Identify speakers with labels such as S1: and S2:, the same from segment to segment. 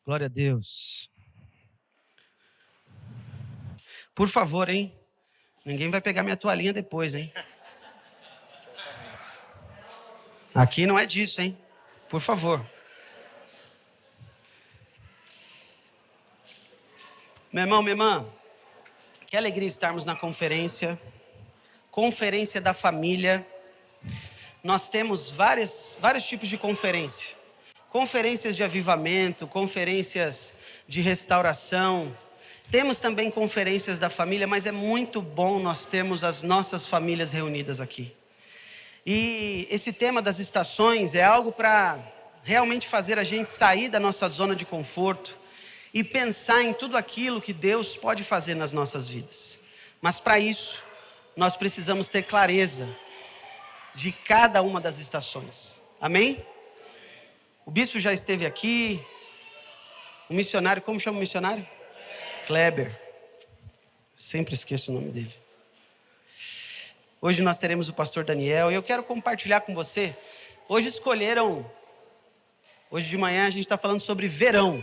S1: Glória a Deus. Por favor, hein? Ninguém vai pegar minha toalhinha depois, hein? Aqui não é disso, hein? Por favor. Meu irmão, minha irmã, que alegria estarmos na conferência da família. Nós temos vários tipos de conferência. Conferências de avivamento, conferências de restauração. Temos também conferências da família, mas é muito bom nós termos as nossas famílias reunidas aqui. E esse tema das estações é algo para realmente fazer a gente sair da nossa zona de conforto e pensar em tudo aquilo que Deus pode fazer nas nossas vidas. Mas para isso, nós precisamos ter clareza de cada uma das estações. Amém? O bispo já esteve aqui. O missionário, como chama o missionário? Kleber. Sempre esqueço o nome dele. Hoje nós teremos o pastor Daniel e eu quero compartilhar com você. Hoje de manhã a gente está falando sobre verão.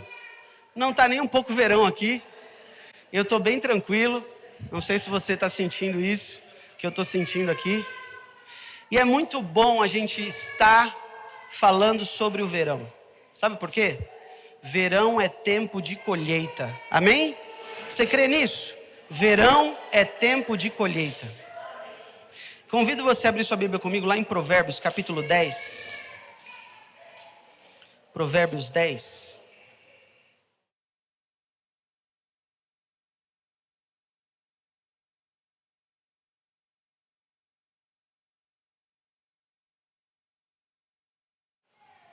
S1: Não está nem um pouco verão aqui. Eu estou bem tranquilo. Não sei se você está sentindo isso, que eu estou sentindo aqui. E é muito bom a gente estar falando sobre o verão. Sabe por quê? Verão é tempo de colheita. Amém? Você crê nisso? Verão é tempo de colheita. Convido você a abrir sua Bíblia comigo lá em Provérbios, capítulo 10. Provérbios 10.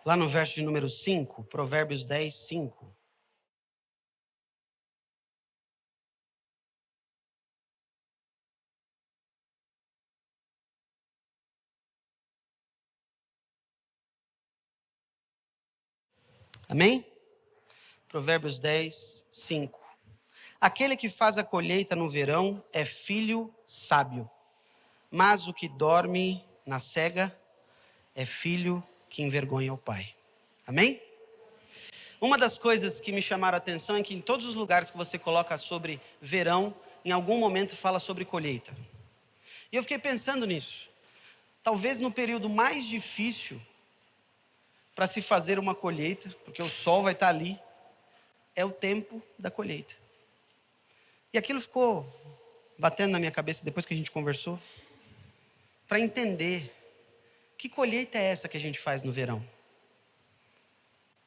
S1: Lá no verso de número 5, Provérbios 10, 5. Amém? Provérbios 10, 5. Aquele que faz a colheita no verão é filho sábio, mas o que dorme na cega é filho que envergonha o pai. Amém? Uma das coisas que me chamaram a atenção é que em todos os lugares que você coloca sobre verão, em algum momento fala sobre colheita. E eu fiquei pensando nisso. Talvez no período mais difícil para se fazer uma colheita, porque o sol vai estar ali, é o tempo da colheita. E aquilo ficou batendo na minha cabeça depois que a gente conversou, para entender que colheita é essa que a gente faz no verão.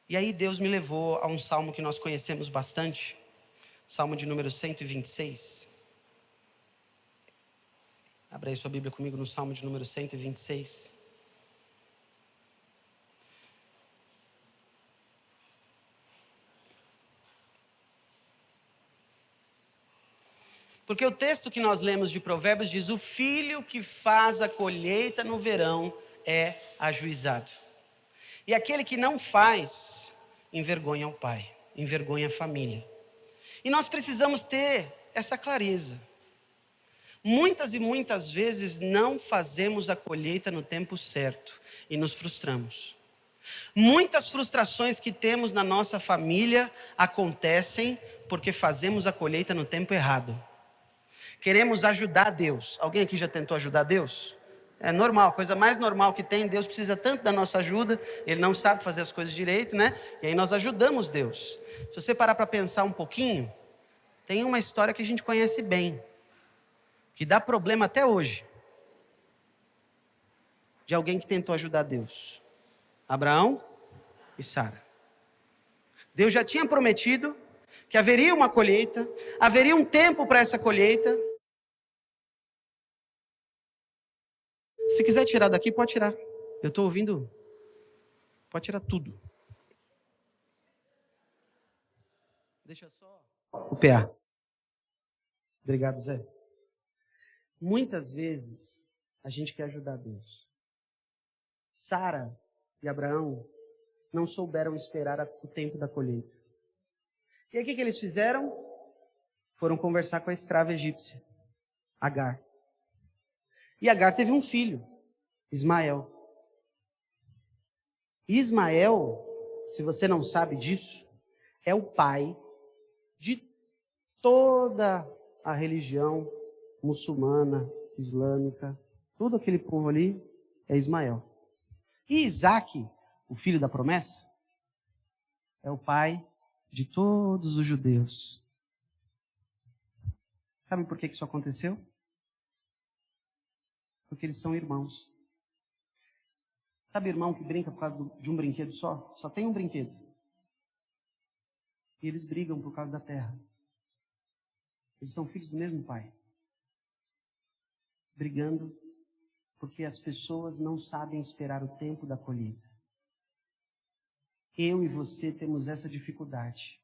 S1: E aí Deus me levou a um salmo que nós conhecemos bastante, salmo de número 126. Abra aí sua Bíblia comigo no salmo de número 126. Porque o texto que nós lemos de Provérbios diz: o filho que faz a colheita no verão é ajuizado. E aquele que não faz, envergonha o pai, envergonha a família. E nós precisamos ter essa clareza. Muitas e muitas vezes não fazemos a colheita no tempo certo e nos frustramos. Muitas frustrações que temos na nossa família acontecem porque fazemos a colheita no tempo errado. Queremos ajudar Deus. Alguém aqui já tentou ajudar Deus? É normal, a coisa mais normal que tem. Deus precisa tanto da nossa ajuda, Ele não sabe fazer as coisas direito, né? E aí nós ajudamos Deus. Se você parar para pensar um pouquinho, tem uma história que a gente conhece bem, que dá problema até hoje, de alguém que tentou ajudar Deus. Abraão e Sara. Deus já tinha prometido que haveria uma colheita, haveria um tempo para essa colheita. Se quiser tirar daqui, pode tirar. Eu estou ouvindo. Pode tirar tudo. Deixa só o PA. Obrigado, Zé. Muitas vezes a gente quer ajudar Deus. Sara e Abraão não souberam esperar o tempo da colheita. E aí o que eles fizeram? Foram conversar com a escrava egípcia, Agar. E Agar teve um filho, Ismael. Ismael, se você não sabe disso, é o pai de toda a religião muçulmana, islâmica, todo aquele povo ali é Ismael. E Isaac, o filho da promessa, é o pai de todos os judeus. Sabe por que isso aconteceu? Porque eles são irmãos. Sabe irmão que brinca por causa de um brinquedo só? Só tem um brinquedo. E eles brigam por causa da terra. Eles são filhos do mesmo pai. Brigando porque as pessoas não sabem esperar o tempo da colheita. Eu e você temos essa dificuldade.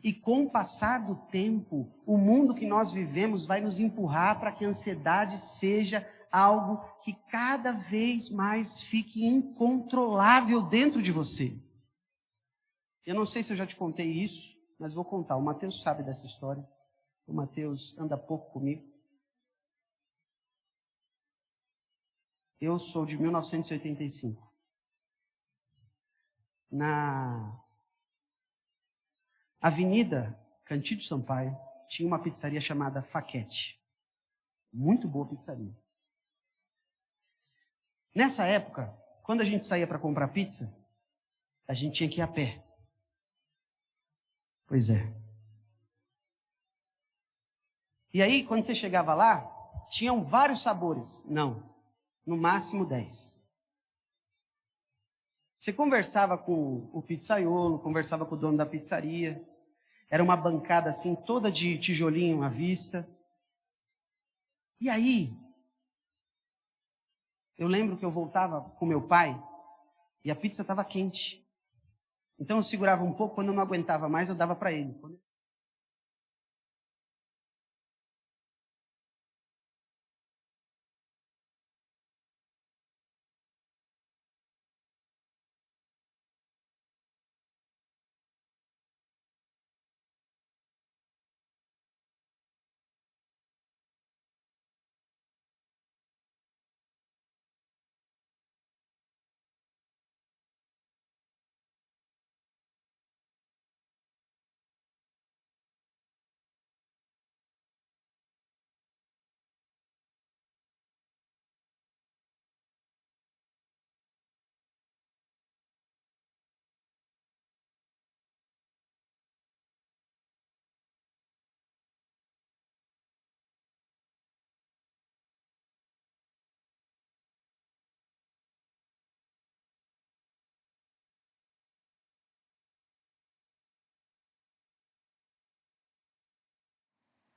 S1: E com o passar do tempo, o mundo que nós vivemos vai nos empurrar para que a ansiedade seja algo que cada vez mais fique incontrolável dentro de você. Eu não sei se eu já te contei isso, mas vou contar. O Mateus sabe dessa história. O Mateus anda pouco comigo. Eu sou de 1985. Na Avenida Cantídio Sampaio, tinha uma pizzaria chamada Faquete. Muito boa pizzaria. Nessa época, quando a gente saía para comprar pizza, a gente tinha que ir a pé. Pois é. E aí, quando você chegava lá, tinham vários sabores. Não, no máximo 10. Você conversava com o pizzaiolo, conversava com o dono da pizzaria. Era uma bancada assim, toda de tijolinho à vista. E aí, eu lembro que eu voltava com meu pai e a pizza estava quente. Então eu segurava um pouco, quando eu não aguentava mais, eu dava para ele.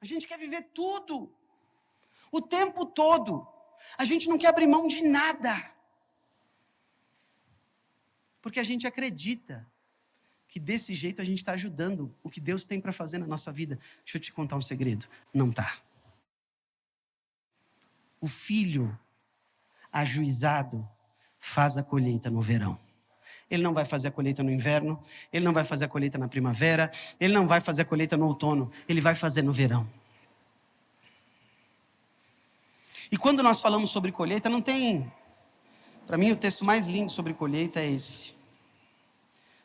S1: A gente quer viver tudo, o tempo todo. A gente não quer abrir mão de nada. Porque a gente acredita que desse jeito a gente está ajudando o que Deus tem para fazer na nossa vida. Deixa eu te contar um segredo. Não está. O filho ajuizado faz a colheita no verão. Ele não vai fazer a colheita no inverno, ele não vai fazer a colheita na primavera, ele não vai fazer a colheita no outono, ele vai fazer no verão. E quando nós falamos sobre colheita, não tem... Para mim, o texto mais lindo sobre colheita é esse.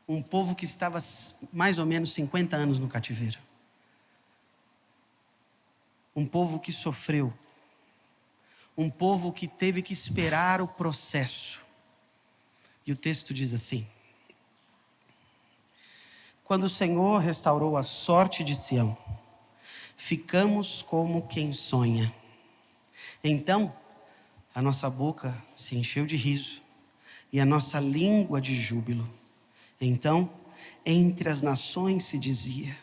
S1: Um povo que estava mais ou menos 50 anos no cativeiro. Um povo que sofreu. Um povo que teve que esperar o processo. E o texto diz assim: quando o Senhor restaurou a sorte de Sião, ficamos como quem sonha. Então, a nossa boca se encheu de riso e a nossa língua de júbilo. Então, entre as nações se dizia: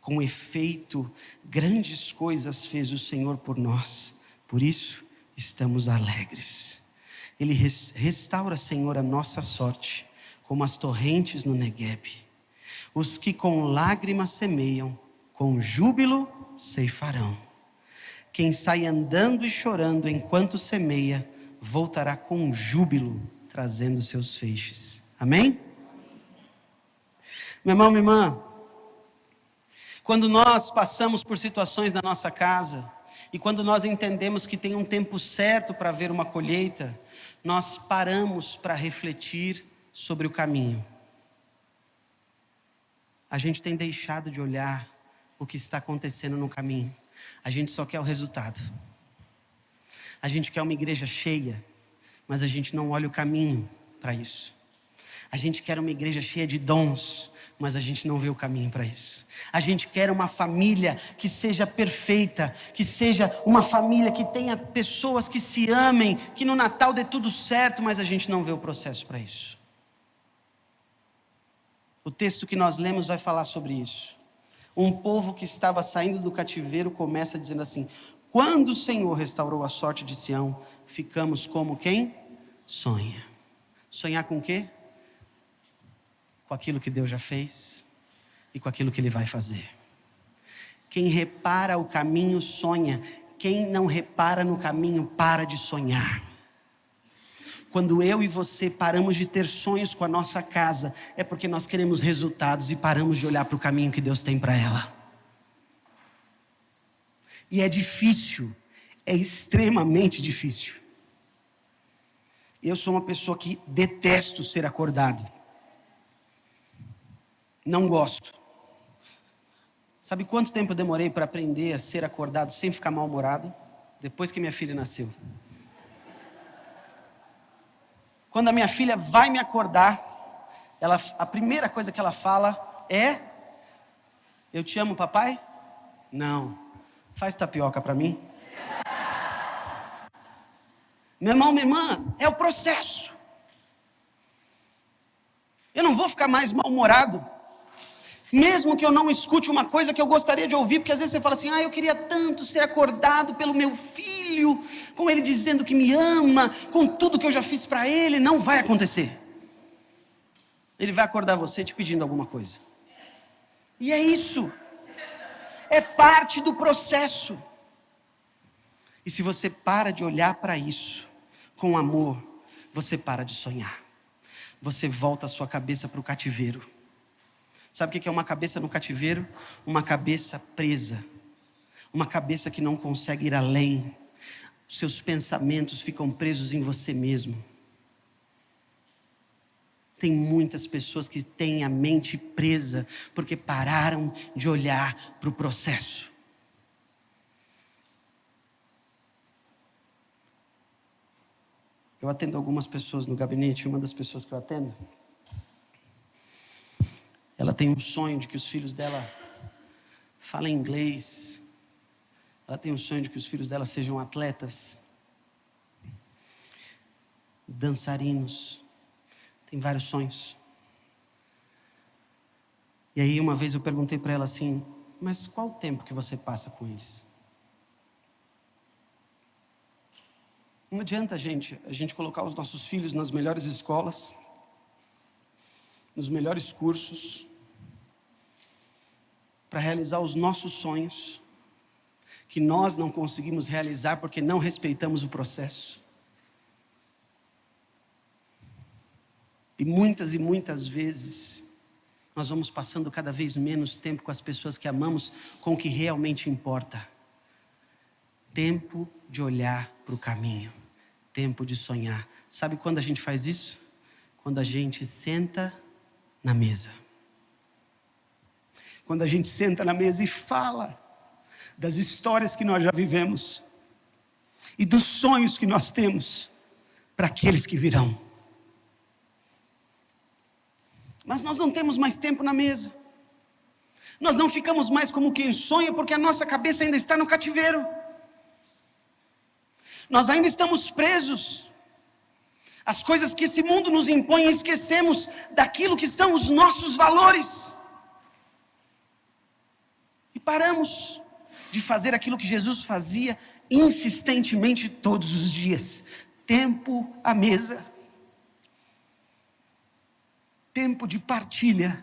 S1: com efeito, grandes coisas fez o Senhor por nós, por isso estamos alegres. Ele restaura, Senhor, a nossa sorte, como as torrentes no Neguebe. Os que com lágrimas semeiam, com júbilo ceifarão. Quem sai andando e chorando enquanto semeia, voltará com júbilo, trazendo seus feixes. Amém? Meu irmão, minha irmã, quando nós passamos por situações na nossa casa, e quando nós entendemos que tem um tempo certo para haver uma colheita, nós paramos para refletir sobre o caminho. A gente tem deixado de olhar o que está acontecendo no caminho. A gente só quer o resultado. A gente quer uma igreja cheia, mas a gente não olha o caminho para isso. A gente quer uma igreja cheia de dons, mas a gente não vê o caminho para isso. A gente quer uma família que seja perfeita, que seja uma família que tenha pessoas que se amem, que no Natal dê tudo certo, mas a gente não vê o processo para isso. O texto que nós lemos vai falar sobre isso. Um povo que estava saindo do cativeiro começa dizendo assim: quando o Senhor restaurou a sorte de Sião, ficamos como quem sonha. Sonhar com o quê? Com aquilo que Deus já fez e com aquilo que Ele vai fazer. Quem repara o caminho sonha. Quem não repara no caminho para de sonhar. Quando eu e você paramos de ter sonhos com a nossa casa, é porque nós queremos resultados e paramos de olhar para o caminho que Deus tem para ela. E é difícil, é extremamente difícil. Eu sou uma pessoa que detesto ser acordado. Não gosto. Sabe quanto tempo eu demorei para aprender a ser acordado sem ficar mal-humorado? Depois que minha filha nasceu. Quando a minha filha vai me acordar, a primeira coisa que ela fala é: eu te amo, papai? Não. Faz tapioca para mim. Meu irmão, minha irmã, é o processo. Eu não vou ficar mais mal-humorado, mesmo que eu não escute uma coisa que eu gostaria de ouvir, porque às vezes você fala assim: eu queria tanto ser acordado pelo meu filho, com ele dizendo que me ama, com tudo que eu já fiz para ele. Não vai acontecer. Ele vai acordar você te pedindo alguma coisa. E é isso. É parte do processo. E se você para de olhar para isso com amor, você para de sonhar. Você volta a sua cabeça para o cativeiro. Sabe o que é uma cabeça no cativeiro? Uma cabeça presa. Uma cabeça que não consegue ir além. Os seus pensamentos ficam presos em você mesmo. Tem muitas pessoas que têm a mente presa porque pararam de olhar para o processo. Eu atendo algumas pessoas no gabinete. Uma das pessoas que eu atendo, ela tem um sonho de que os filhos dela falem inglês. Ela tem um sonho de que os filhos dela sejam atletas, dançarinos. Tem vários sonhos. E aí uma vez eu perguntei para ela assim: mas qual o tempo que você passa com eles? Não adianta a gente colocar os nossos filhos nas melhores escolas, nos melhores cursos, para realizar os nossos sonhos, que nós não conseguimos realizar porque não respeitamos o processo. E muitas vezes, nós vamos passando cada vez menos tempo com as pessoas que amamos, com o que realmente importa. Tempo de olhar para o caminho. Tempo de sonhar. Sabe quando a gente faz isso? Quando a gente senta na mesa. Quando a gente senta na mesa e fala das histórias que nós já vivemos e dos sonhos que nós temos para aqueles que virão. Mas nós não temos mais tempo na mesa. Nós não ficamos mais como quem sonha, porque a nossa cabeça ainda está no cativeiro. Nós ainda estamos presos às coisas que esse mundo nos impõe e esquecemos daquilo que são os nossos valores. E paramos de fazer aquilo que Jesus fazia insistentemente todos os dias. Tempo à mesa. Tempo de partilha.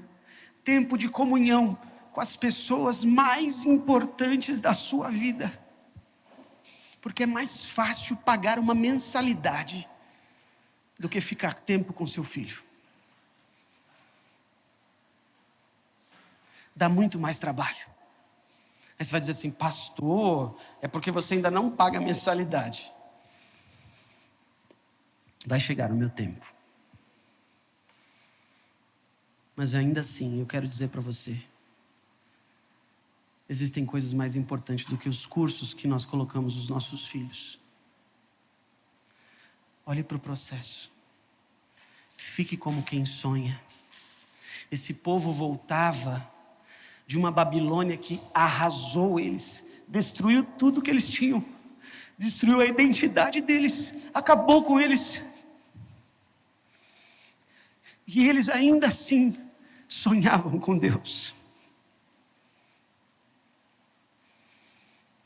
S1: Tempo de comunhão com as pessoas mais importantes da sua vida. Porque é mais fácil pagar uma mensalidade do que ficar tempo com seu filho. Dá muito mais trabalho. Aí você vai dizer assim: pastor, é porque você ainda não paga a mensalidade. Vai chegar o meu tempo. Mas ainda assim, eu quero dizer para você, existem coisas mais importantes do que os cursos que nós colocamos os nossos filhos. Olhe para o processo. Fique como quem sonha. Esse povo voltava de uma Babilônia que arrasou eles, destruiu tudo que eles tinham, destruiu a identidade deles, acabou com eles. E eles ainda assim sonhavam com Deus.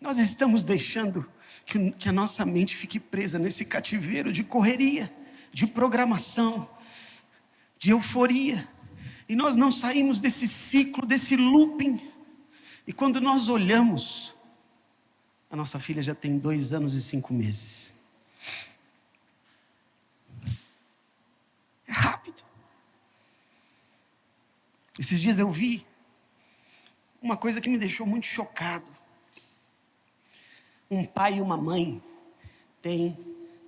S1: Nós estamos deixando que a nossa mente fique presa nesse cativeiro de correria, de programação, de euforia. E nós não saímos desse ciclo, desse looping. E quando nós olhamos, a nossa filha já tem 2 anos e 5 meses. É rápido. Esses dias eu vi uma coisa que me deixou muito chocado. Um pai e uma mãe têm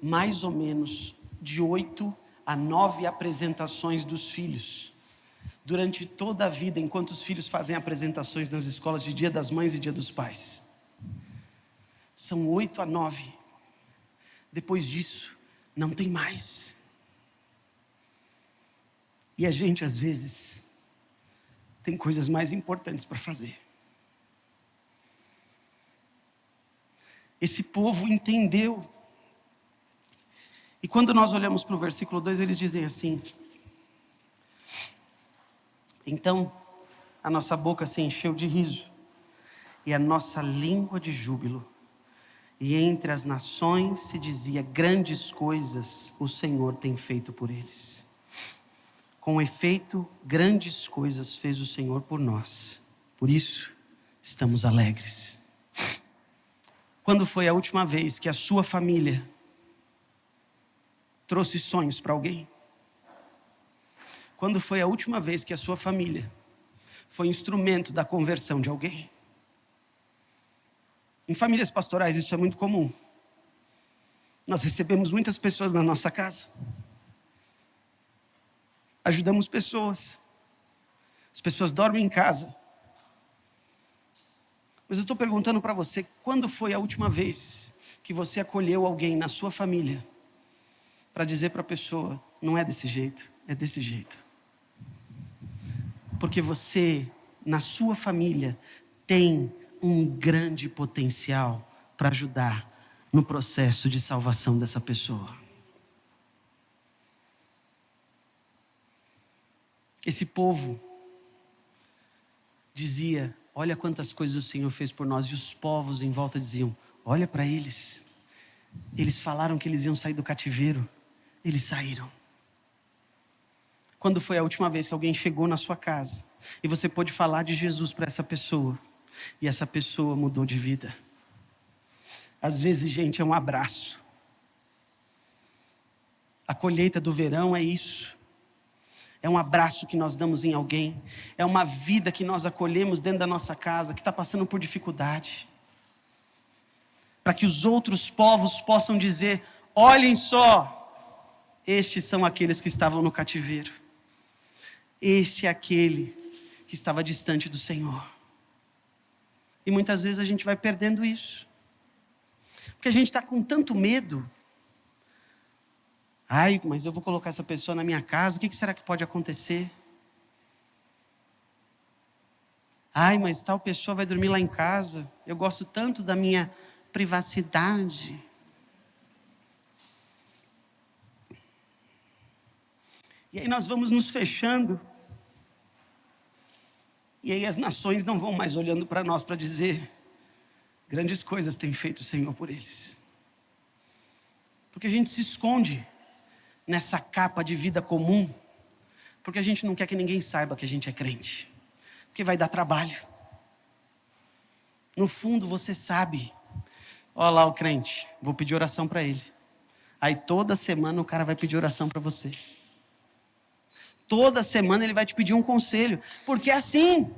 S1: mais ou menos de 8 a 9 apresentações dos filhos. Durante toda a vida, enquanto os filhos fazem apresentações nas escolas de Dia das Mães e Dia dos Pais. São 8 a 9. Depois disso, não tem mais. E a gente, às vezes, tem coisas mais importantes para fazer. Esse povo entendeu. E quando nós olhamos para o versículo 2, eles dizem assim: então a nossa boca se encheu de riso, e a nossa língua de júbilo. E entre as nações se dizia: grandes coisas o Senhor tem feito por eles. Com efeito, grandes coisas fez o Senhor por nós. Por isso, estamos alegres. Quando foi a última vez que a sua família trouxe sonhos para alguém? Quando foi a última vez que a sua família foi instrumento da conversão de alguém? Em famílias pastorais isso é muito comum. Nós recebemos muitas pessoas na nossa casa. Ajudamos pessoas. As pessoas dormem em casa. Mas eu estou perguntando para você, quando foi a última vez que você acolheu alguém na sua família para dizer para a pessoa: não é desse jeito, é desse jeito? Porque você, na sua família, tem um grande potencial para ajudar no processo de salvação dessa pessoa. Esse povo dizia: olha quantas coisas o Senhor fez por nós. E os povos em volta diziam: olha para eles. Eles falaram que eles iam sair do cativeiro. Eles saíram. Quando foi a última vez que alguém chegou na sua casa e você pôde falar de Jesus para essa pessoa, e essa pessoa mudou de vida? Às vezes, gente, é um abraço. A colheita do verão é isso. É um abraço que nós damos em alguém. É uma vida que nós acolhemos dentro da nossa casa, que está passando por dificuldade. Para que os outros povos possam dizer: olhem só, estes são aqueles que estavam no cativeiro. Este é aquele que estava distante do Senhor. E muitas vezes a gente vai perdendo isso. Porque a gente está com tanto medo. Ai, mas eu vou colocar essa pessoa na minha casa, o que será que pode acontecer? Ai, mas tal pessoa vai dormir lá em casa, eu gosto tanto da minha privacidade. E aí nós vamos nos fechando. E aí as nações não vão mais olhando para nós para dizer: grandes coisas tem feito o Senhor por eles. Porque a gente se esconde nessa capa de vida comum, porque a gente não quer que ninguém saiba que a gente é crente, porque vai dar trabalho. No fundo você sabe: olha lá o crente, vou pedir oração para ele. Aí toda semana o cara vai pedir oração para você. Toda semana ele vai te pedir um conselho, porque é assim.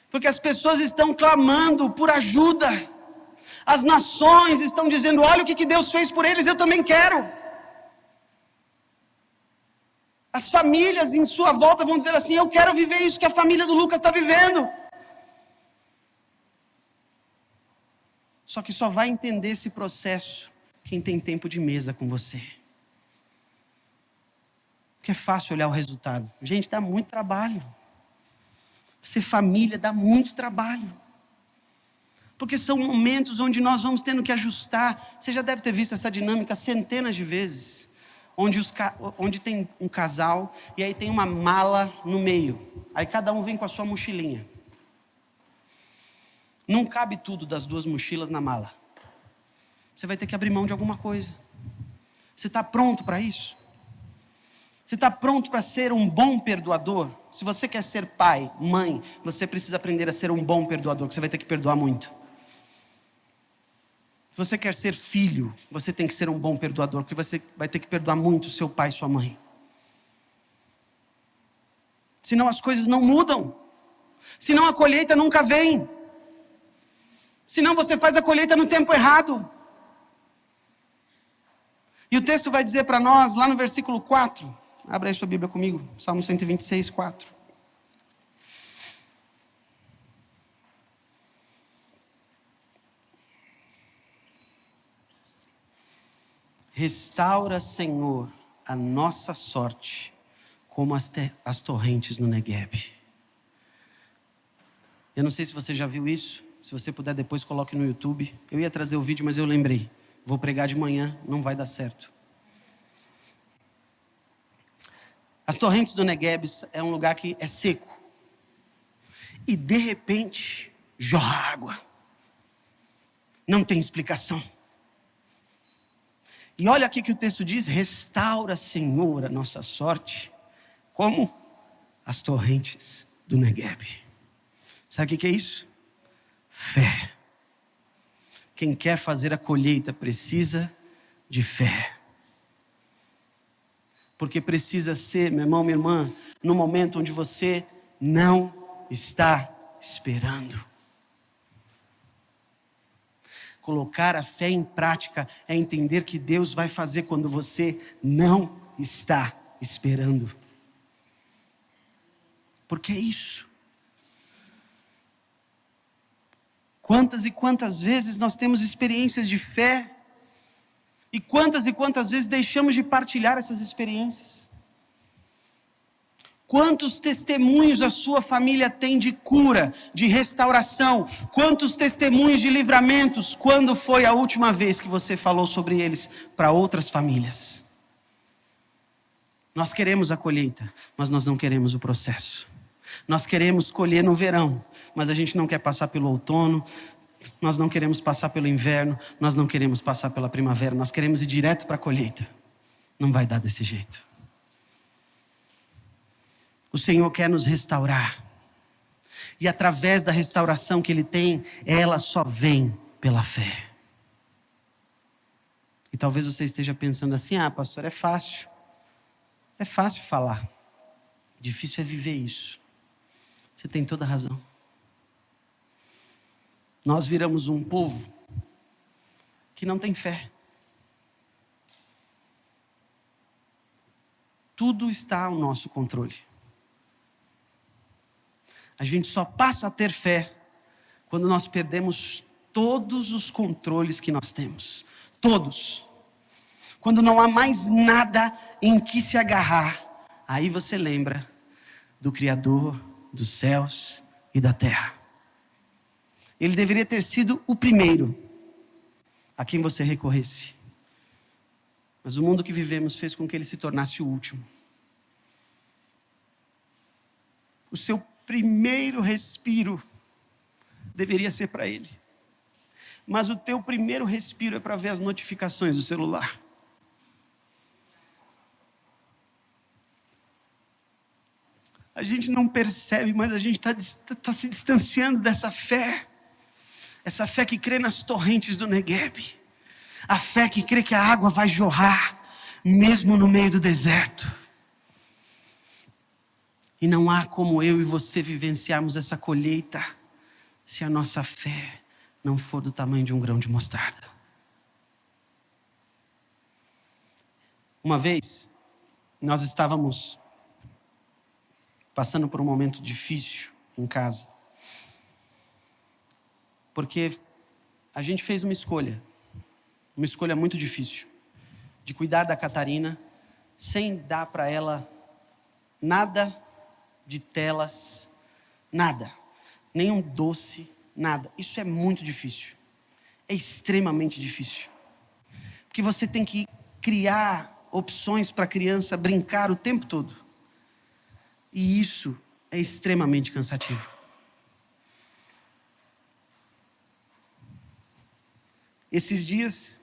S1: Porque as pessoas estão clamando por ajuda. As nações estão dizendo: olha o que Deus fez por eles, eu também quero. As famílias em sua volta vão dizer assim: eu quero viver isso que a família do Lucas está vivendo. Só que só vai entender esse processo quem tem tempo de mesa com você. Porque é fácil olhar o resultado. Gente, dá muito trabalho. Ser família dá muito trabalho. Porque são momentos onde nós vamos tendo que ajustar. Você já deve ter visto essa dinâmica centenas de vezes. Onde tem um casal e aí tem uma mala no meio. Aí cada um vem com a sua mochilinha. Não cabe tudo das duas mochilas na mala. Você vai ter que abrir mão de alguma coisa. Você está pronto para isso? Você está pronto para ser um bom perdoador? Se você quer ser pai, mãe, você precisa aprender a ser um bom perdoador, que você vai ter que perdoar muito. Se você quer ser filho, você tem que ser um bom perdoador, porque você vai ter que perdoar muito seu pai e sua mãe. Senão as coisas não mudam. Senão a colheita nunca vem. Senão você faz a colheita no tempo errado. E o texto vai dizer para nós, lá no versículo 4, abra aí sua Bíblia comigo, Salmo 126, 4. Restaura, Senhor, a nossa sorte, como as torrentes no Negueb. Eu não sei se você já viu isso. Se você puder, depois coloque no YouTube. Eu ia trazer o vídeo, mas eu lembrei. Vou pregar de manhã, não vai dar certo. As torrentes do Negueb é um lugar que é seco. E de repente, jorra água. Não tem explicação. E olha aqui que o texto diz: restaura, Senhor, a nossa sorte, como as torrentes do Negueb. Sabe o que é isso? Fé. Quem quer fazer a colheita precisa de fé. Porque precisa ser, meu irmão, minha irmã, no momento onde você não está esperando. Colocar a fé em prática é entender que Deus vai fazer quando você não está esperando. Porque é isso. Quantas e quantas vezes nós temos experiências de fé e quantas vezes deixamos de partilhar essas experiências? Quantos testemunhos a sua família tem de cura, de restauração? Quantos testemunhos de livramentos? Quando foi a última vez que você falou sobre eles para outras famílias? Nós queremos a colheita, mas nós não queremos o processo. Nós queremos colher no verão, mas a gente não quer passar pelo outono, nós não queremos passar pelo inverno, nós não queremos passar pela primavera, nós queremos ir direto para a colheita. Não vai dar desse jeito. O Senhor quer nos restaurar. E através da restauração que Ele tem, ela só vem pela fé. E talvez você esteja pensando assim: ah, pastor, é fácil. É fácil falar. Difícil é viver isso. Você tem toda a razão. Nós viramos um povo que não tem fé. Tudo está ao nosso controle. A gente só passa a ter fé quando nós perdemos todos os controles que nós temos. Todos. Quando não há mais nada em que se agarrar. Aí você lembra do Criador dos céus e da terra. Ele deveria ter sido o primeiro a quem você recorresse. Mas o mundo que vivemos fez com que ele se tornasse o último. O seu primeiro respiro deveria ser para ele. Mas o teu primeiro respiro é para ver as notificações do celular. A gente não percebe, mas a gente está se distanciando dessa fé. Essa fé que crê nas torrentes do Negueb. A fé que crê que a água vai jorrar, mesmo no meio do deserto. E não há como eu e você vivenciarmos essa colheita se a nossa fé não for do tamanho de um grão de mostarda. Uma vez, Nós estávamos passando por um momento difícil em casa. Porque a gente fez uma escolha muito difícil, de cuidar da Catarina sem dar para ela nada de telas, nada, nenhum doce, nada. Isso é muito difícil, é extremamente difícil, porque você tem que criar opções para a criança brincar o tempo todo, e isso é extremamente cansativo. Esses dias,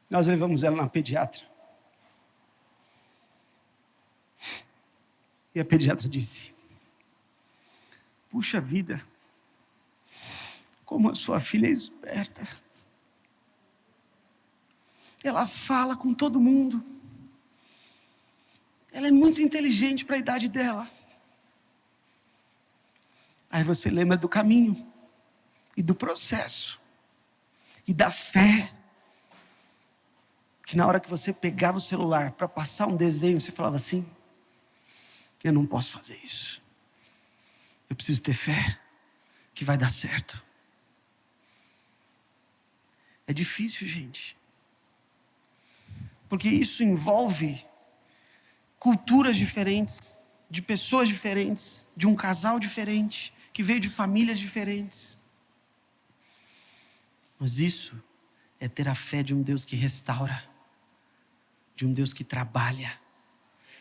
S1: nós levamos ela na pediatra. E a pediatra disse: puxa vida, como a sua filha é esperta. Ela fala com todo mundo. Ela é muito inteligente para a idade dela. Aí você lembra do caminho, e do processo, e da fé. Que na hora que você pegava o celular para passar um desenho, você falava assim: eu não posso fazer isso. Eu preciso ter fé que vai dar certo. É difícil, gente. Porque isso envolve culturas diferentes, de pessoas diferentes, de um casal diferente, que veio de famílias diferentes. Mas isso é ter a fé de um Deus que restaura, de um Deus que trabalha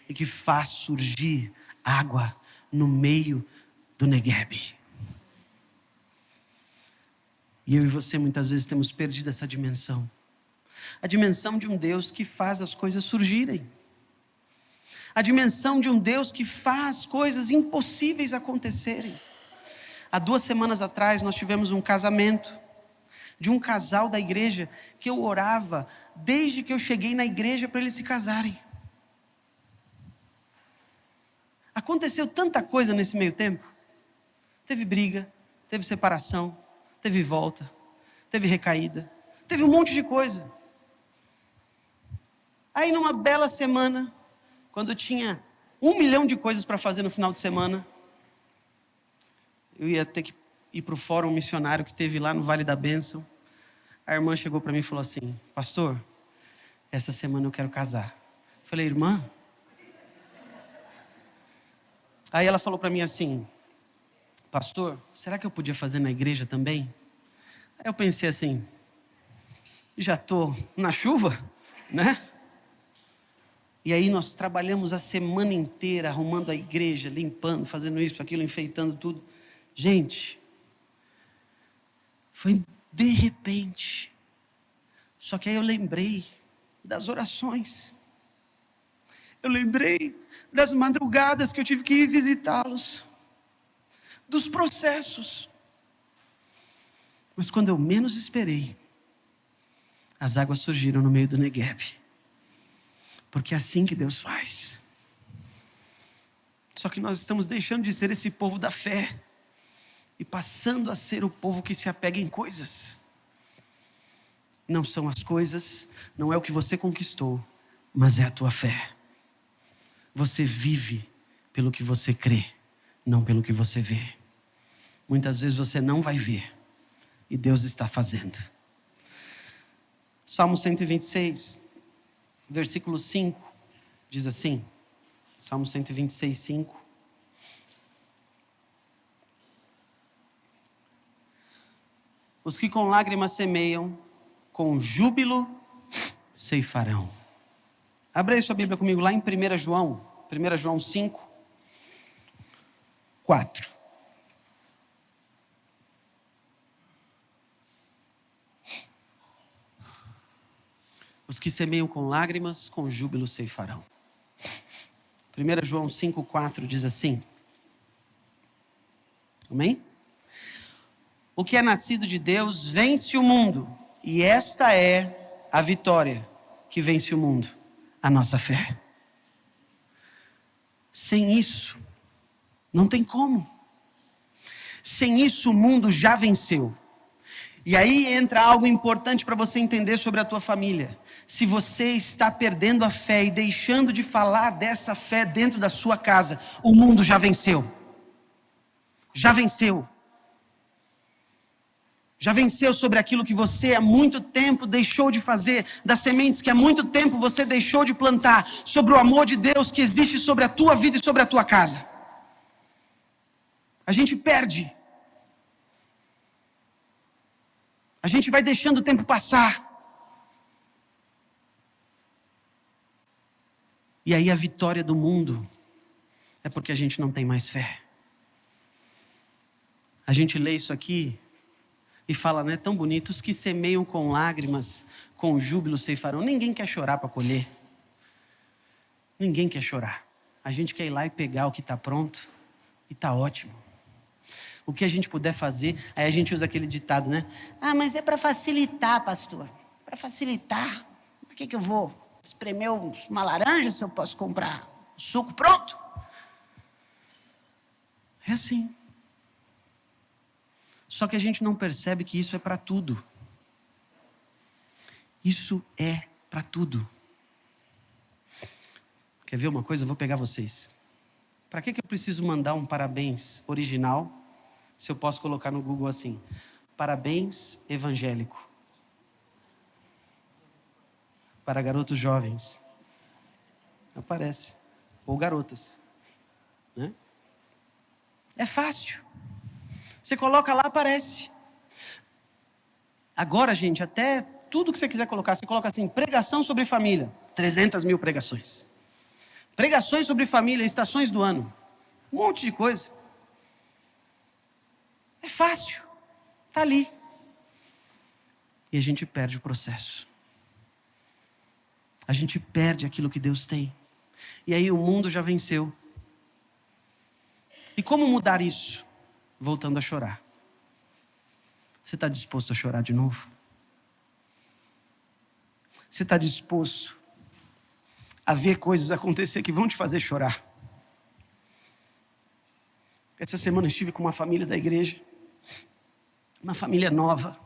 S1: e que faz surgir água no meio do Negueb. E eu e você muitas vezes temos perdido essa dimensão. A dimensão de um Deus que faz as coisas surgirem. A dimensão de um Deus que faz coisas impossíveis acontecerem. Há 2 semanas atrás nós tivemos um casamento de um casal da igreja que eu orava desde que eu cheguei na igreja para eles se casarem. Aconteceu tanta coisa nesse meio tempo. Teve briga, teve separação, teve volta, teve recaída, teve um monte de coisa. Aí numa bela semana, quando eu tinha 1 milhão de coisas para fazer no final de semana, eu ia ter que ir para o fórum missionário que teve lá no Vale da Bênção. A irmã chegou para mim e falou assim: pastor, essa semana eu quero casar. Eu falei: irmã? Aí ela falou para mim assim: pastor, será que eu podia fazer na igreja também? Aí eu pensei assim: já estou na chuva, né? E aí nós trabalhamos a semana inteira arrumando a igreja, limpando, fazendo isso, aquilo, enfeitando tudo. Gente, foi de repente. Só que aí eu lembrei das orações. Eu lembrei das madrugadas que eu tive que ir visitá-los. Dos processos. Mas quando eu menos esperei, as águas surgiram no meio do Negueb. Porque é assim que Deus faz. Só que nós estamos deixando de ser esse povo da fé e passando a ser o povo que se apega em coisas. Não são as coisas, não é o que você conquistou, mas é a tua fé. Você vive pelo que você crê, não pelo que você vê. Muitas vezes você não vai ver, e Deus está fazendo. Salmo 126, versículo 5, diz assim, Salmo 126, 5. Os que com lágrimas semeiam, com júbilo ceifarão. Abra aí sua Bíblia comigo lá em 1 João 5, 4. Os que semeiam com lágrimas, com júbilo ceifarão. 1 João 5, 4 diz assim. Amém? O que é nascido de Deus vence o mundo, e esta é a vitória que vence o mundo, a nossa fé. Sem isso, não tem como. Sem isso o mundo já venceu. E aí entra algo importante para você entender sobre a tua família. Se você está perdendo a fé e deixando de falar dessa fé dentro da sua casa, o mundo já venceu. Já venceu. Já venceu sobre aquilo que você há muito tempo deixou de fazer, das sementes que há muito tempo você deixou de plantar, sobre o amor de Deus que existe sobre a tua vida e sobre a tua casa. A gente perde. A gente vai deixando o tempo passar. E aí a vitória do mundo é porque a gente não tem mais fé. A gente lê isso aqui e fala, né, tão bonito, os que semeiam com lágrimas, com júbilo ceifarão. Ninguém quer chorar para colher. Ninguém quer chorar. A gente quer ir lá e pegar o que está pronto e está ótimo. O que a gente puder fazer, aí a gente usa aquele ditado, né? Ah, mas é para facilitar, pastor. Para facilitar. Para que eu vou espremer uma laranja se eu posso comprar suco pronto? É assim. Só que a gente não percebe que isso é para tudo. Isso é para tudo. Quer ver uma coisa? Eu vou pegar vocês. Para que eu preciso mandar um parabéns original, se eu posso colocar no Google assim? Parabéns evangélico. Para garotos jovens. Aparece. Ou garotas. Né? É fácil. Você coloca lá, aparece. Agora, gente, até tudo que você quiser colocar, você coloca assim, pregação sobre família. 300 mil pregações. Pregações sobre família, estações do ano. Um monte de coisa. É fácil. Está ali. E a gente perde o processo. A gente perde aquilo que Deus tem. E aí o mundo já venceu. E como mudar isso? Voltando a chorar. Você está disposto a chorar de novo? Você está disposto a ver coisas acontecer que vão te fazer chorar? Essa semana eu estive com uma família da igreja. Uma família nova.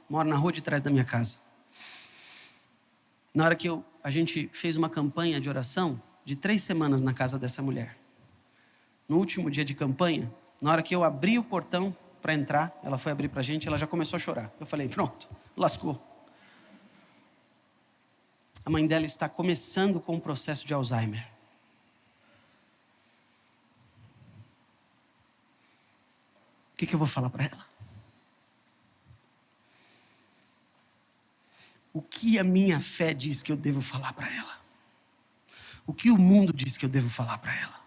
S1: Mora na rua de trás da minha casa. Na hora que a gente fez uma campanha de oração de 3 semanas na casa dessa mulher. No último dia de campanha, na hora que eu abri o portão para entrar, ela foi abrir para a gente, ela já começou a chorar. Eu falei, pronto, lascou. A mãe dela está começando com um processo de Alzheimer. O que eu vou falar para ela? O que a minha fé diz que eu devo falar para ela? O que o mundo diz que eu devo falar para ela?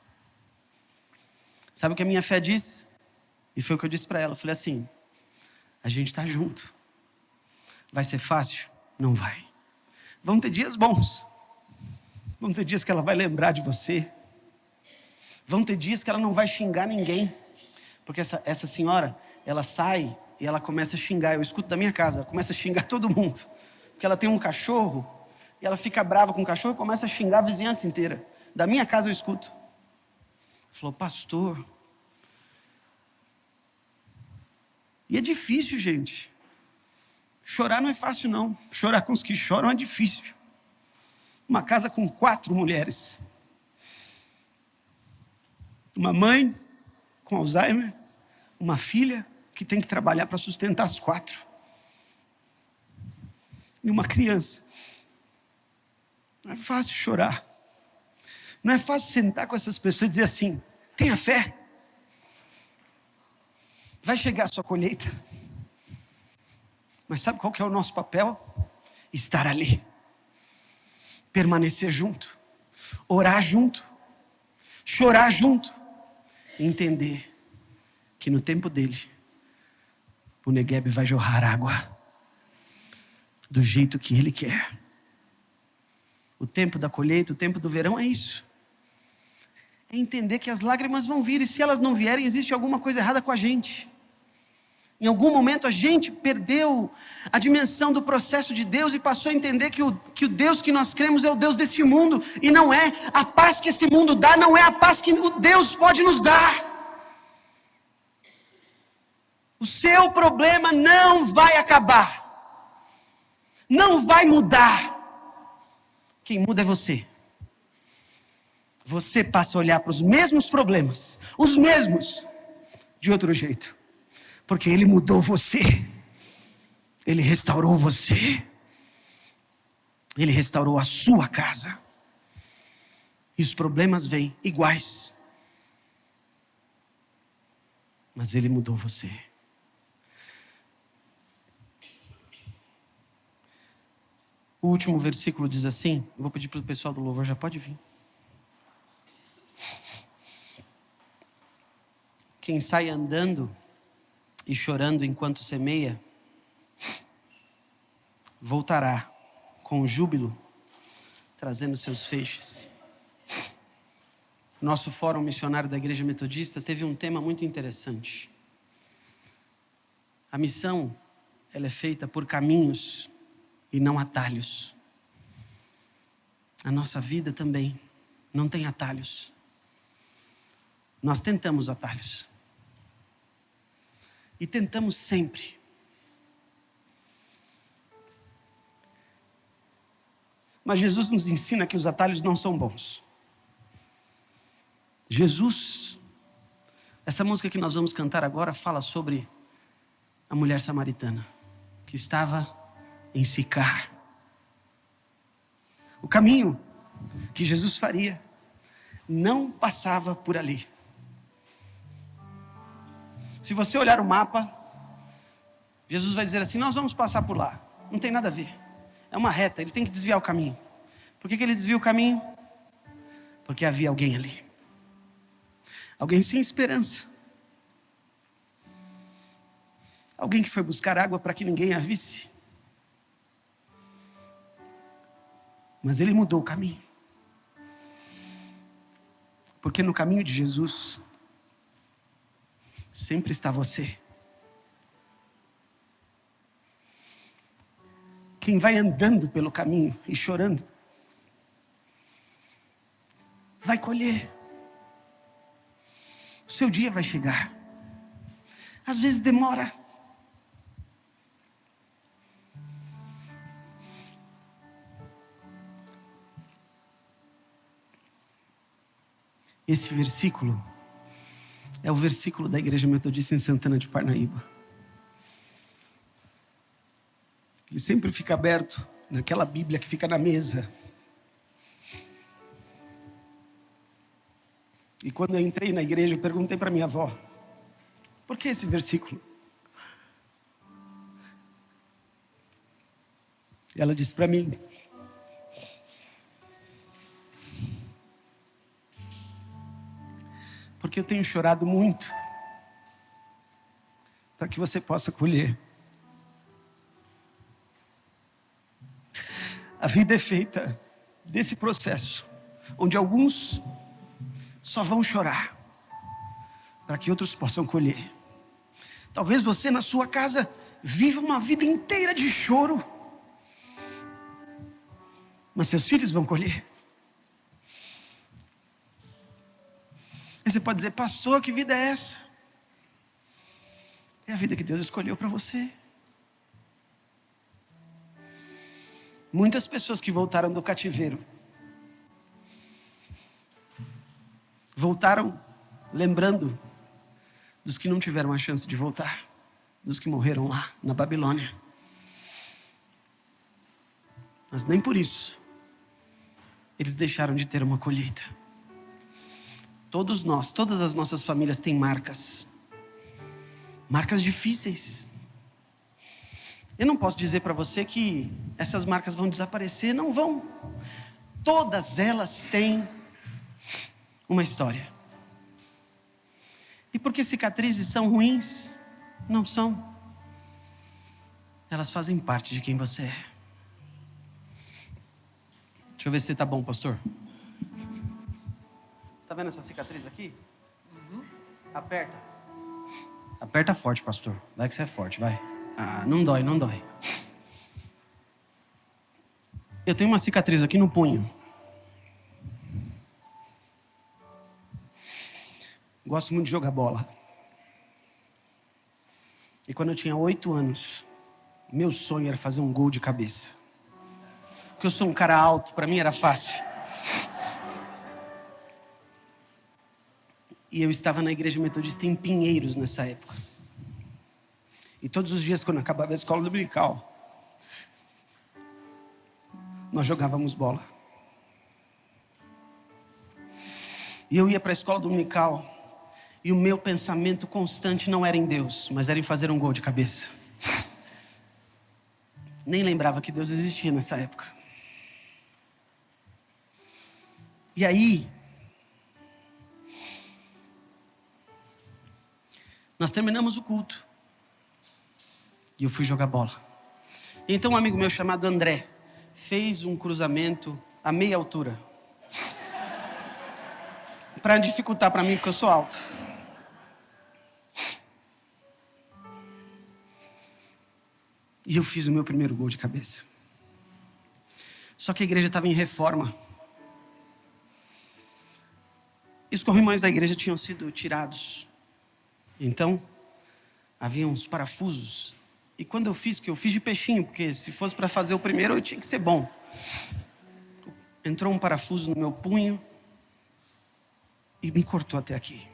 S1: Sabe o que a minha fé diz? E foi o que eu disse para ela. Eu falei assim, a gente está junto. Vai ser fácil? Não vai. Vão ter dias bons. Vão ter dias que ela vai lembrar de você. Vão ter dias que ela não vai xingar ninguém. Porque essa senhora, ela sai e ela começa a xingar. Eu escuto da minha casa, ela começa a xingar todo mundo. Porque ela tem um cachorro e ela fica brava com o cachorro e começa a xingar a vizinhança inteira. Da minha casa eu escuto. Ela falou, pastor. E é difícil, gente. Chorar não é fácil, não. Chorar com os que choram é difícil. Uma casa com 4 mulheres. Uma mãe com Alzheimer. Uma filha que tem que trabalhar para sustentar as 4. E uma criança. Não é fácil chorar. Não é fácil sentar com essas pessoas e dizer assim, tenha fé. Vai chegar a sua colheita. Mas sabe qual que é o nosso papel? Estar ali. Permanecer junto. Orar junto. Chorar junto. E entender que no tempo dele, o Negueb vai jorrar água. Do jeito que ele quer. O tempo da colheita, o tempo do verão é isso. É entender que as lágrimas vão vir. E se elas não vierem, existe alguma coisa errada com a gente. Em algum momento a gente perdeu a dimensão do processo de Deus e passou a entender que o Deus que nós cremos é o Deus deste mundo. E não é a paz que esse mundo dá, não é a paz que o Deus pode nos dar. O seu problema não vai acabar. Não vai mudar. Quem muda é você. Você passa a olhar para os mesmos problemas, os mesmos, de outro jeito. Porque Ele mudou você. Ele restaurou você. Ele restaurou a sua casa. E os problemas vêm iguais. Mas Ele mudou você. O último versículo diz assim, vou pedir para o pessoal do louvor, já pode vir. Quem sai andando e chorando enquanto semeia, voltará com júbilo, trazendo seus feixes. Nosso fórum missionário da Igreja Metodista teve um tema muito interessante. A missão, ela é feita por caminhos e não atalhos. A nossa vida também não tem atalhos. Nós tentamos atalhos. E tentamos sempre. Mas Jesus nos ensina que os atalhos não são bons. Jesus, essa música que nós vamos cantar agora fala sobre a mulher samaritana que estava em Sicar. O caminho que Jesus faria não passava por ali. Se você olhar o mapa, Jesus vai dizer assim, nós vamos passar por lá. Não tem nada a ver. É uma reta, ele tem que desviar o caminho. Por que ele desvia o caminho? Porque havia alguém ali. Alguém sem esperança. Alguém que foi buscar água para que ninguém a visse. Mas ele mudou o caminho. Porque no caminho de Jesus, sempre está você. Quem vai andando pelo caminho e chorando, vai colher. O seu dia vai chegar. Às vezes demora. Esse versículo é o versículo da Igreja Metodista em Santana de Parnaíba. Ele sempre fica aberto naquela Bíblia que fica na mesa. E quando eu entrei na igreja, eu perguntei para minha avó, por que esse versículo? E ela disse para mim, porque eu tenho chorado muito para que você possa colher. A vida é feita desse processo, onde alguns só vão chorar, para que outros possam colher. Talvez você na sua casa viva uma vida inteira de choro, mas seus filhos vão colher. Aí você pode dizer, pastor, que vida é essa? É a vida que Deus escolheu para você. Muitas pessoas que voltaram do cativeiro, voltaram lembrando dos que não tiveram a chance de voltar, dos que morreram lá na Babilônia. Mas nem por isso eles deixaram de ter uma colheita. Todos nós, todas as nossas famílias têm marcas. Marcas difíceis. Eu não posso dizer para você que essas marcas vão desaparecer. Não vão. Todas elas têm uma história. E porque cicatrizes são ruins? Não são. Elas fazem parte de quem você é. Deixa eu ver se você está bom, pastor. Está vendo essa cicatriz aqui? Aperta. Aperta forte, pastor. Vai que você é forte, vai. Ah, não dói, não dói. Eu tenho uma cicatriz aqui no punho. Gosto muito de jogar bola. E quando eu tinha 8 anos, meu sonho era fazer um gol de cabeça. Porque eu sou um cara alto, para mim era fácil. E eu estava na igreja metodista em Pinheiros nessa época. E todos os dias, quando acabava a escola dominical, nós jogávamos bola. E eu ia para a escola dominical, e o meu pensamento constante não era em Deus, mas era em fazer um gol de cabeça. Nem lembrava que Deus existia nessa época. E aí, nós terminamos o culto. E eu fui jogar bola. E então um amigo meu chamado André fez um cruzamento a meia altura. Para dificultar para mim, porque eu sou alto. E eu fiz o meu primeiro gol de cabeça. Só que a igreja estava em reforma. E os corrimões da igreja tinham sido tirados. Então, havia uns parafusos. E quando eu fiz, que eu fiz de peixinho, porque se fosse para fazer o primeiro, eu tinha que ser bom. Entrou um parafuso no meu punho e me cortou até aqui.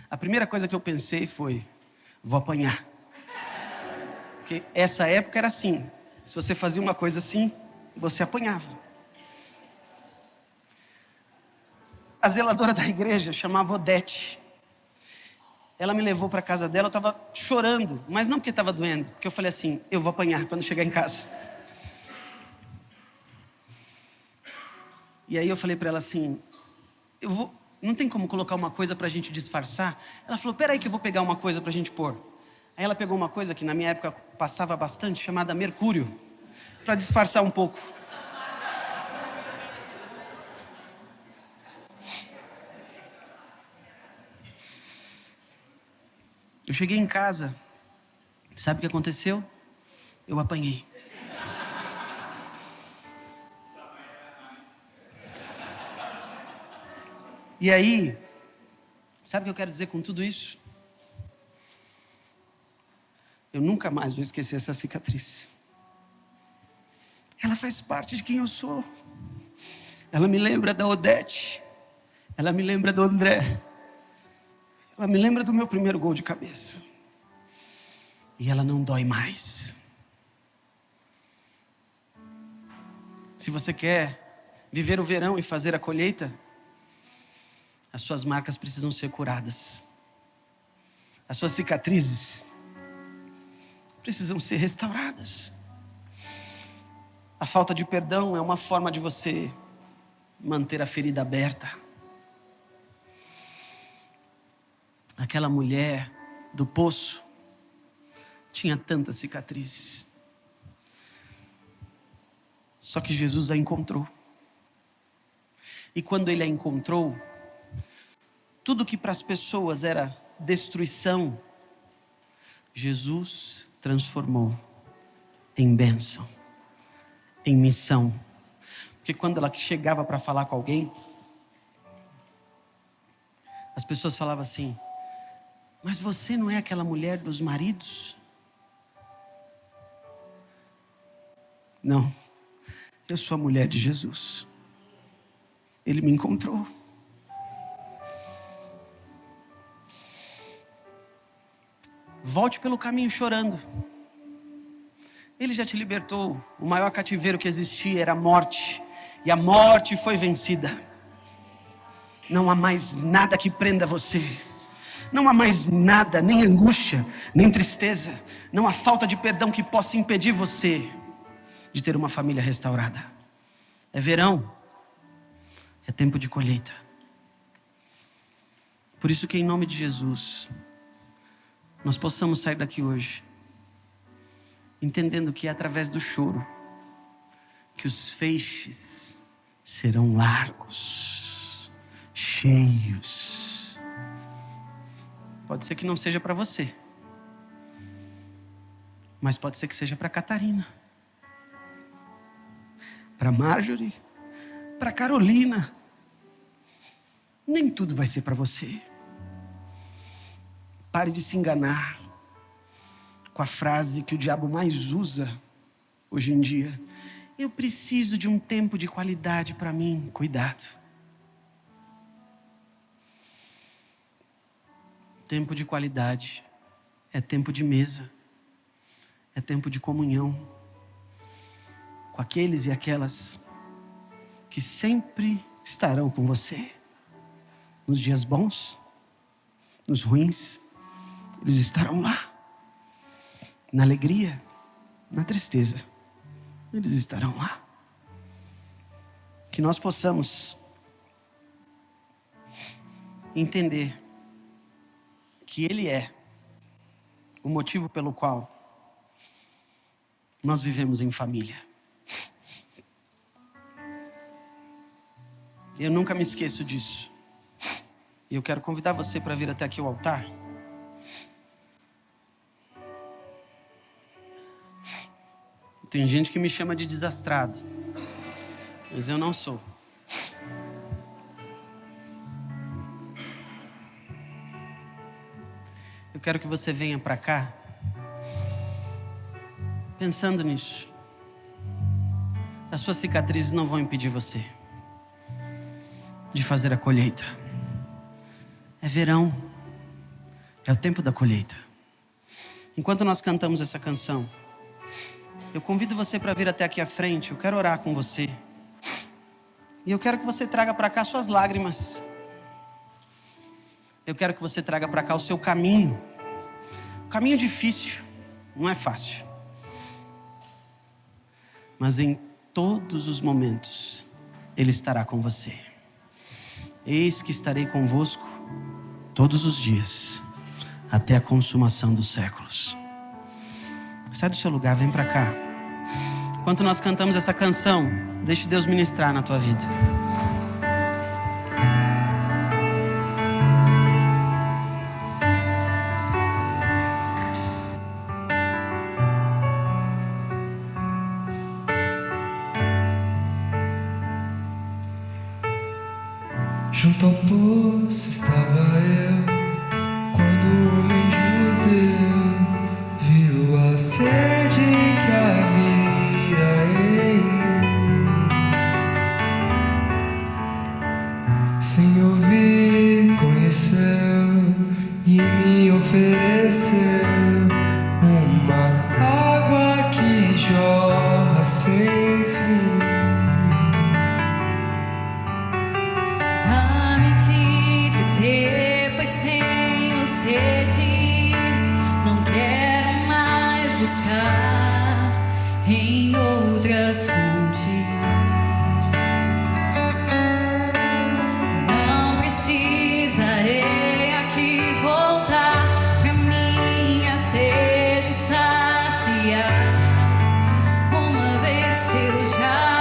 S1: A primeira coisa que eu pensei foi, vou apanhar. Porque essa época era assim, se você fazia uma coisa assim, você apanhava. A zeladora da igreja chamava Odete. Ela me levou para casa dela, eu estava chorando, mas não porque estava doendo, porque eu falei assim, eu vou apanhar quando chegar em casa. E aí eu falei para ela assim, não tem como colocar uma coisa para a gente disfarçar? Ela falou, peraí que eu vou pegar uma coisa para a gente pôr. Aí ela pegou uma coisa que na minha época passava bastante, chamada mercúrio, para disfarçar um pouco. Eu cheguei em casa, sabe o que aconteceu? Eu apanhei. E aí, sabe o que eu quero dizer com tudo isso? Eu nunca mais vou esquecer essa cicatriz. Ela faz parte de quem eu sou. Ela me lembra da Odete. Ela me lembra do André. Ela me lembra do meu primeiro gol de cabeça. E ela não dói mais. Se você quer viver o verão e fazer a colheita, as suas marcas precisam ser curadas. As suas cicatrizes precisam ser restauradas. A falta de perdão é uma forma de você manter a ferida aberta. Aquela mulher do poço tinha tantas cicatrizes. Só que Jesus a encontrou. E quando ele a encontrou, tudo que para as pessoas era destruição, Jesus transformou em bênção, em missão. Porque quando ela chegava para falar com alguém, as pessoas falavam assim, mas você não é aquela mulher dos maridos? Não, eu sou a mulher de Jesus. Ele me encontrou. Volte pelo caminho chorando. Ele já te libertou. O maior cativeiro que existia era a morte. E a morte foi vencida. Não há mais nada que prenda você. Não há mais nada, nem angústia, nem tristeza. Não há falta de perdão que possa impedir você de ter uma família restaurada. É verão. É tempo de colheita. Por isso que em nome de Jesus, nós possamos sair daqui hoje, entendendo que é através do choro que os feixes serão largos, cheios. Pode ser que não seja para você, mas pode ser que seja para Catarina, para Marjorie, para Carolina. Nem tudo vai ser para você. Pare de se enganar. com a frase que o diabo mais usa hoje em dia: eu preciso de um tempo de qualidade para mim. Cuidado. Tempo de qualidade é tempo de mesa, é tempo de comunhão com aqueles e aquelas que sempre estarão com você. Nos dias bons, nos ruins, eles estarão lá. Na alegria, na tristeza, eles estarão lá. Que nós possamos entender que Ele é o motivo pelo qual nós vivemos em família. Eu nunca me esqueço disso. E eu quero convidar você para vir até aqui ao altar. Tem gente que me chama de desastrado, mas eu não sou. Eu quero que você venha para cá pensando nisso. As suas cicatrizes não vão impedir você de fazer a colheita. É verão, é o tempo da colheita. Enquanto nós cantamos essa canção, eu convido você para vir até aqui à frente. Eu quero orar com você. E eu quero que você traga para cá suas lágrimas. Eu quero que você traga para cá o seu caminho. O caminho difícil, não é fácil. Mas em todos os momentos, Ele estará com você. Eis que estarei convosco todos os dias, até a consumação dos séculos. Sai do seu lugar, vem para cá. Enquanto nós cantamos essa canção, deixe Deus ministrar na tua vida.
S2: Junto ao poço estava eu, quando o homem judeu viu a sede que havia em mim. Sem ouvir, conheceu e me ofereceu uma água que jorra sem fim.
S3: Depois tenho sede, não quero mais buscar em outras fontes. Não precisarei aqui voltar pra minha sede saciar, uma vez que eu já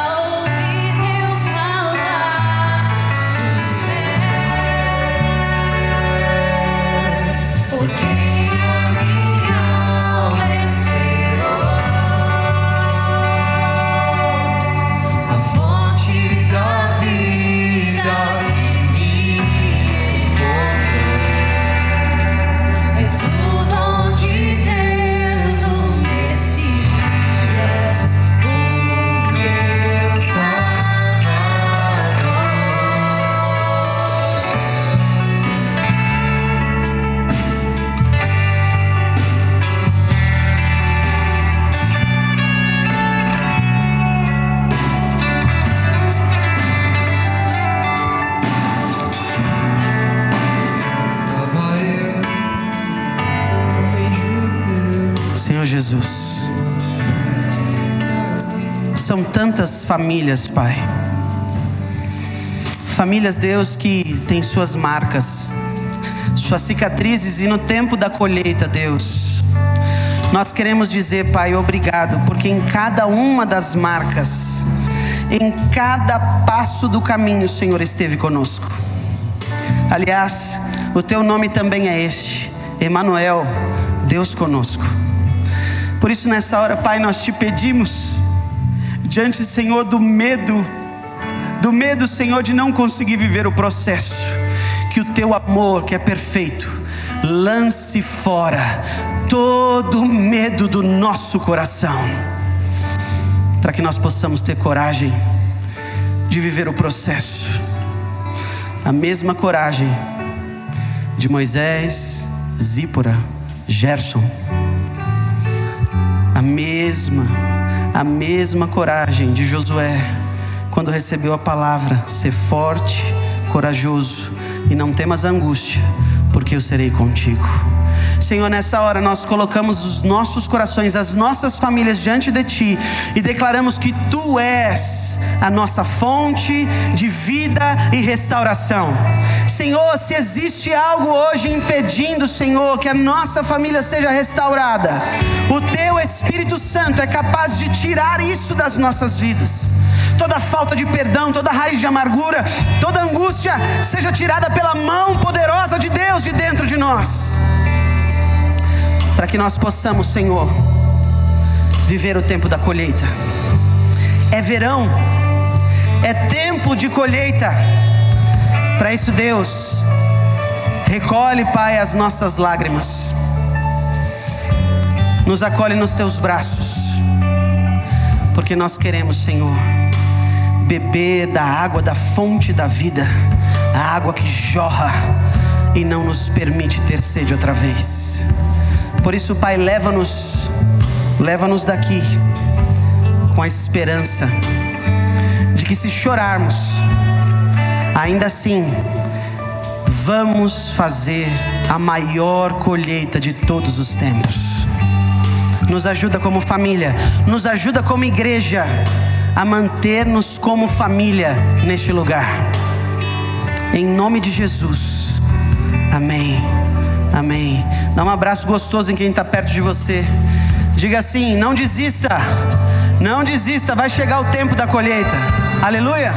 S1: Jesus. São tantas famílias, Pai. Famílias, Deus, que têm suas marcas, suas cicatrizes, e no tempo da colheita, Deus, nós queremos dizer, Pai, obrigado, porque em cada uma das marcas, em cada passo do caminho, o Senhor esteve conosco. Aliás, o Teu nome também é este, Emanuel, Deus conosco. Por isso nessa hora, Pai, nós te pedimos, diante, Senhor, do medo, Senhor, de não conseguir viver o processo, que o Teu amor, que é perfeito, lance fora toda todo o medo do nosso coração, para que nós possamos ter coragem de viver o processo. A mesma coragem de Moisés, Zípora, Gerson. A mesma coragem de Josué, quando recebeu a palavra: ser forte, corajoso, e não temas a angústia, porque eu serei contigo. Senhor, nessa hora nós colocamos os nossos corações, as nossas famílias diante de Ti, e declaramos que Tu és a nossa fonte de vida e restauração. Senhor, se existe algo hoje impedindo, Senhor, que a nossa família seja restaurada, o Teu Espírito Santo é capaz de tirar isso das nossas vidas. Toda falta de perdão, toda raiz de amargura, toda angústia seja tirada pela mão poderosa de Deus de dentro de nós, para que nós possamos, Senhor, viver o tempo da colheita. É verão, é tempo de colheita. Para isso, Deus, recolhe, Pai, as nossas lágrimas, nos acolhe nos Teus braços, porque nós queremos, Senhor, beber da água da fonte da vida, a água que jorra e não nos permite ter sede outra vez. Por isso, Pai, leva-nos daqui com a esperança de que, se chorarmos, ainda assim vamos fazer a maior colheita de todos os tempos. Nos ajuda como família, nos ajuda como igreja a manter-nos como família neste lugar, em nome de Jesus, amém. Amém. Dá um abraço gostoso em quem está perto de você. Diga assim: não desista, não desista, vai chegar o tempo da colheita. Aleluia.